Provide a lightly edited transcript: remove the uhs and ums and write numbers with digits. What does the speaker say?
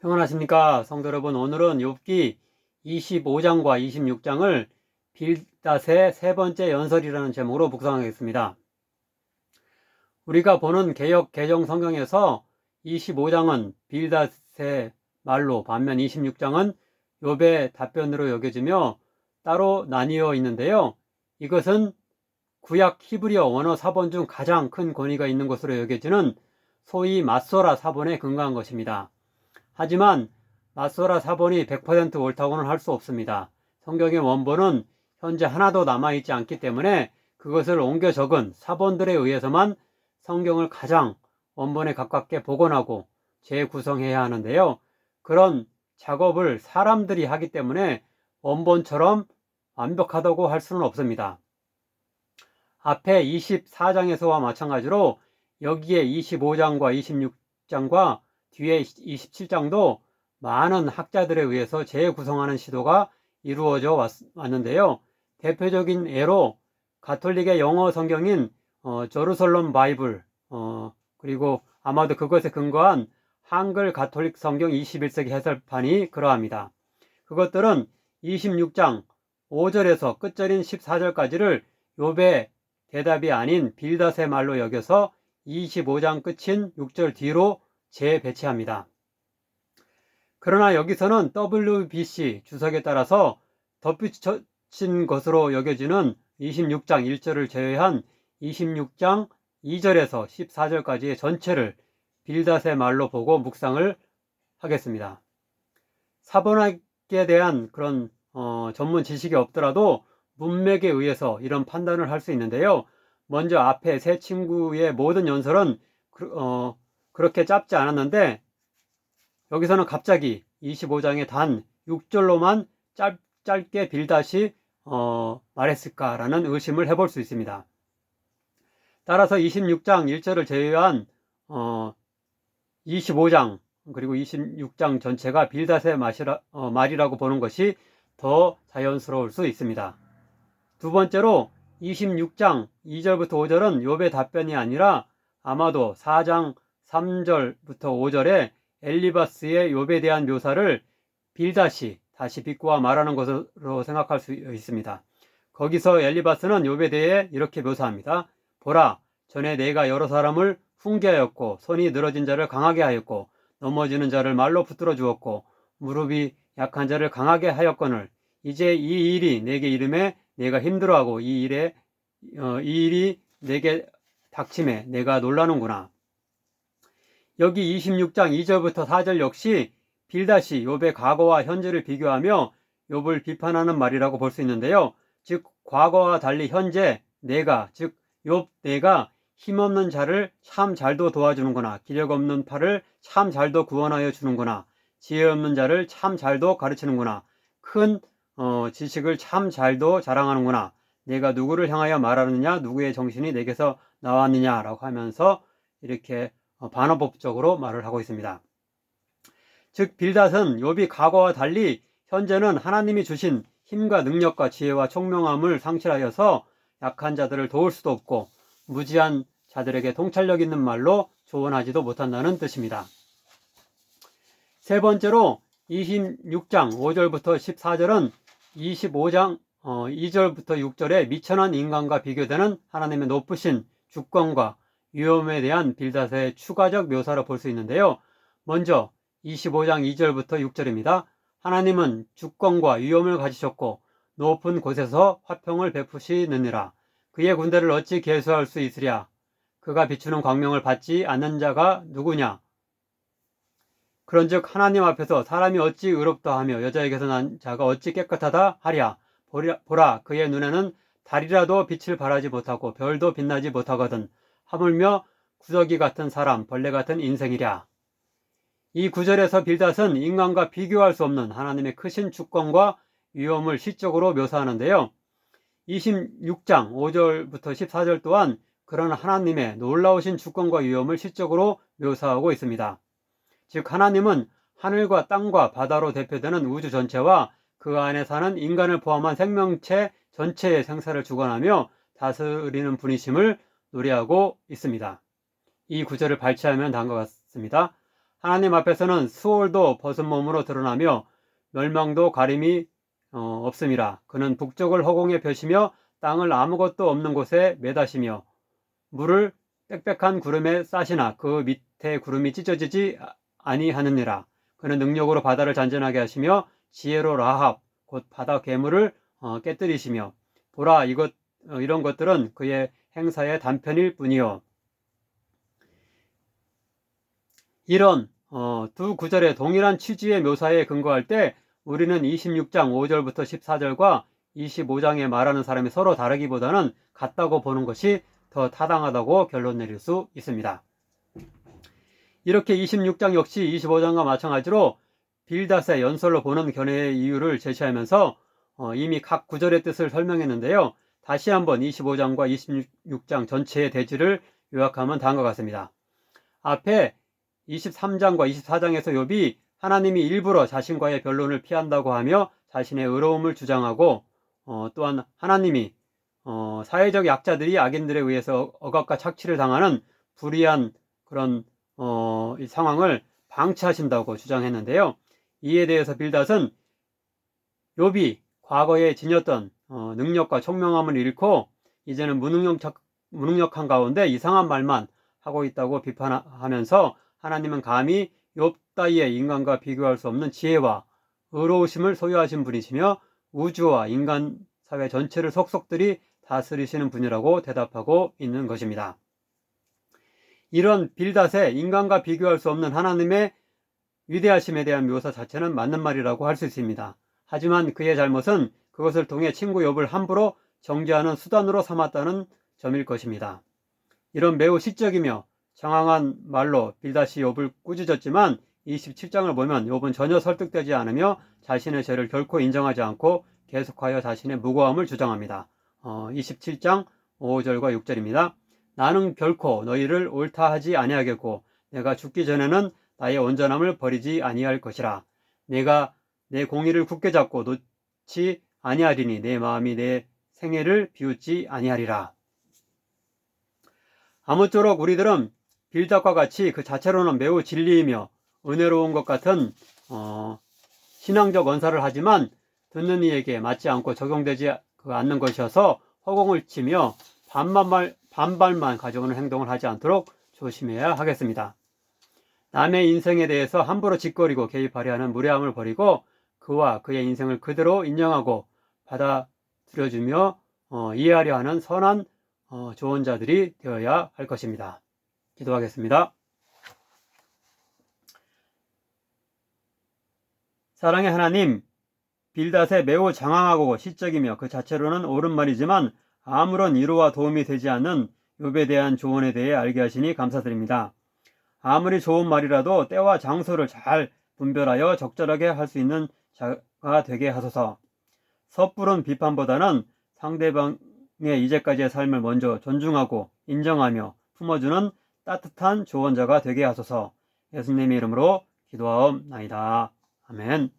평안하십니까 성도 여러분. 오늘은 욥기 25장과 26장을 빌닷의 세 번째 연설이라는 제목으로 묵상하겠습니다. 우리가 보는 개역 개정 성경에서 25장은 빌닷의 말로, 반면 26장은 욥의 답변으로 여겨지며 따로 나뉘어 있는데요. 이것은 구약 히브리어 원어 사본 중 가장 큰 권위가 있는 것으로 여겨지는 소위 맞소라 사본에 근거한 것입니다. 하지만 맞소라 사본이 100% 옳다고는 할 수 없습니다. 성경의 원본은 현재 하나도 남아있지 않기 때문에 그것을 옮겨 적은 사본들에 의해서만 성경을 가장 원본에 가깝게 복원하고 재구성해야 하는데요. 그런 작업을 사람들이 하기 때문에 원본처럼 완벽하다고 할 수는 없습니다. 앞에 24장에서와 마찬가지로 여기에 25장과 26장과 뒤에 27장도 많은 학자들에 의해서 재구성하는 시도가 이루어져 왔는데요. 대표적인 예로 가톨릭의 영어 성경인 제루살렘 바이블, 그리고 아마도 그것에 근거한 한글 가톨릭 성경 21세기 해설판이 그러합니다. 그것들은 26장 5절에서 끝절인 14절까지를 욥의 대답이 아닌 빌닷의 말로 여겨서 25장 끝인 6절 뒤로 재배치합니다. 그러나 여기서는 WBC 주석에 따라서 덧붙인 것으로 여겨지는 26장 1절을 제외한 26장 2절에서 14절까지의 전체를 빌닷의 말로 보고 묵상을 하겠습니다. 사본학에 대한 그런 전문 지식이 없더라도 문맥에 의해서 이런 판단을 할 수 있는데요. 먼저 앞에 세 친구의 모든 연설은 그렇게 짧지 않았는데 여기서는 갑자기 25장의 단 6절로만 짧게 빌닷이 말했을까라는 의심을 해볼 수 있습니다. 따라서 26장 1절을 제외한 25장 그리고 26장 전체가 빌닷의 말이라고 보는 것이 더 자연스러울 수 있습니다. 두 번째로 26장 2절부터 5절은 욥의 답변이 아니라 아마도 4장 3절부터 5절에 엘리바스의 욥에 대한 묘사를 빌닷이 다시 비꼬아 말하는 것으로 생각할 수 있습니다. 거기서 엘리바스는 욥에 대해 이렇게 묘사합니다. 보라, 전에 내가 여러 사람을 훈계하였고 손이 늘어진 자를 강하게 하였고 넘어지는 자를 말로 붙들어 주었고 무릎이 약한 자를 강하게 하였거늘 이제 이 일이 내게 이름에 내가 힘들어하고 이 일이 내게 닥침에 내가 놀라는구나. 여기 26장 2절부터 4절 역시 빌닷이 욥의 과거와 현재를 비교하며 욥을 비판하는 말이라고 볼 수 있는데요. 즉 과거와 달리 현재 내가 힘없는 자를 참 잘도 도와주는구나. 기력 없는 팔을 참 잘도 구원하여 주는구나. 지혜 없는 자를 참 잘도 가르치는구나. 큰 지식을 참 잘도 자랑하는구나. 내가 누구를 향하여 말하느냐, 누구의 정신이 내게서 나왔느냐라고 하면서 이렇게 반어법적으로 말을 하고 있습니다. 즉 빌닷은 욥이 과거와 달리 현재는 하나님이 주신 힘과 능력과 지혜와 총명함을 상실하여서 약한 자들을 도울 수도 없고 무지한 자들에게 통찰력 있는 말로 조언하지도 못한다는 뜻입니다. 세 번째로 26장 5절부터 14절은 25장 2절부터 6절에 미천한 인간과 비교되는 하나님의 높으신 주권과 위엄에 대한 빌닷의 추가적 묘사로 볼 수 있는데요. 먼저 25장 2절부터 6절입니다. 하나님은 주권과 위엄을 가지셨고 높은 곳에서 화평을 베푸시느니라. 그의 군대를 어찌 계수할 수 있으랴. 그가 비추는 광명을 받지 않는 자가 누구냐. 그런즉 하나님 앞에서 사람이 어찌 의롭다 하며 여자에게서 난 자가 어찌 깨끗하다 하랴. 보라, 그의 눈에는 달이라도 빛을 발하지 못하고 별도 빛나지 못하거든. 하물며 구더기 같은 사람, 벌레 같은 인생이랴. 이 구절에서 빌닷은 인간과 비교할 수 없는 하나님의 크신 주권과 위엄을 시적으로 묘사하는데요. 26장 5절부터 14절 또한 그런 하나님의 놀라우신 주권과 위엄을 시적으로 묘사하고 있습니다. 즉 하나님은 하늘과 땅과 바다로 대표되는 우주 전체와 그 안에 사는 인간을 포함한 생명체 전체의 생사를 주관하며 다스리는 분이심을 노래하고 있습니다. 이 구절을 발췌하면 다음과 같습니다. 하나님 앞에서는 수월도 벗은 몸으로 드러나며 멸망도 가림이 없음이라. 그는 북쪽을 허공에 펴시며 땅을 아무것도 없는 곳에 매다시며 물을 빽빽한 구름에 싸시나 그 밑에 구름이 찢어지지 아니하느니라. 그는 능력으로 바다를 잔잔하게 하시며 지혜로 라합 곧 바다 괴물을 깨뜨리시며 보라 이런 것들은 그의 행사의 단편일 뿐이요. 이런 두 구절의 동일한 취지의 묘사에 근거할 때 우리는 26장 5절부터 14절과 25장에 말하는 사람이 서로 다르기보다는 같다고 보는 것이 더 타당하다고 결론 내릴 수 있습니다. 이렇게 26장 역시 25장과 마찬가지로 빌닷의 연설로 보는 견해의 이유를 제시하면서 이미 각 구절의 뜻을 설명했는데요. 다시 한번 25장과 26장 전체의 대지를 요약하면 다음과 같습니다. 앞에 23장과 24장에서 욥이 하나님이 일부러 자신과의 변론을 피한다고 하며 자신의 의로움을 주장하고 또한 하나님이 사회적 약자들이 악인들에 의해서 억압과 착취를 당하는 불의한 그런 이 상황을 방치하신다고 주장했는데요. 이에 대해서 빌닷은 욥이 과거에 지녔던 능력과 총명함을 잃고 이제는 무능력한 가운데 이상한 말만 하고 있다고 비판하면서 하나님은 감히 욥 따위의 인간과 비교할 수 없는 지혜와 의로우심을 소유하신 분이시며 우주와 인간 사회 전체를 속속들이 다스리시는 분이라고 대답하고 있는 것입니다. 이런 빌닷의 인간과 비교할 수 없는 하나님의 위대하심에 대한 묘사 자체는 맞는 말이라고 할 수 있습니다. 하지만 그의 잘못은 그것을 통해 친구 욥을 함부로 정죄하는 수단으로 삼았다는 점일 것입니다. 이런 매우 시적이며 장황한 말로 빌닷이 욥을 꾸짖었지만 27장을 보면 욥은 전혀 설득되지 않으며 자신의 죄를 결코 인정하지 않고 계속하여 자신의 무고함을 주장합니다. 27장 5절과 6절입니다. 나는 결코 너희를 옳다 하지 아니하겠고 내가 죽기 전에는 나의 온전함을 버리지 아니할 것이라. 내가 내 공의를 굳게 잡고 놓지 아니하리니 내 마음이 내 생애를 비웃지 아니하리라. 아무쪼록 우리들은 빌닷과 같이 그 자체로는 매우 진리이며 은혜로운 것 같은 신앙적 언사를 하지만 듣는 이에게 맞지 않고 적용되지 않는 것이어서 허공을 치며 반발만 가져오는 행동을 하지 않도록 조심해야 하겠습니다. 남의 인생에 대해서 함부로 짓거리고 개입하려 하는 무례함을 버리고 그와 그의 인생을 그대로 인정하고 받아들여주며 이해하려 하는 선한 조언자들이 되어야 할 것입니다. 기도하겠습니다. 사랑의 하나님, 빌닷의 매우 장황하고 시적이며 그 자체로는 옳은 말이지만 아무런 위로와 도움이 되지 않는 욥에 대한 조언에 대해 알게 하시니 감사드립니다. 아무리 좋은 말이라도 때와 장소를 잘 분별하여 적절하게 할 수 있는 자가 되게 하소서. 섣부른 비판보다는 상대방의 이제까지의 삶을 먼저 존중하고 인정하며 품어주는 따뜻한 조언자가 되게 하소서. 예수님의 이름으로 기도하옵나이다. 아멘.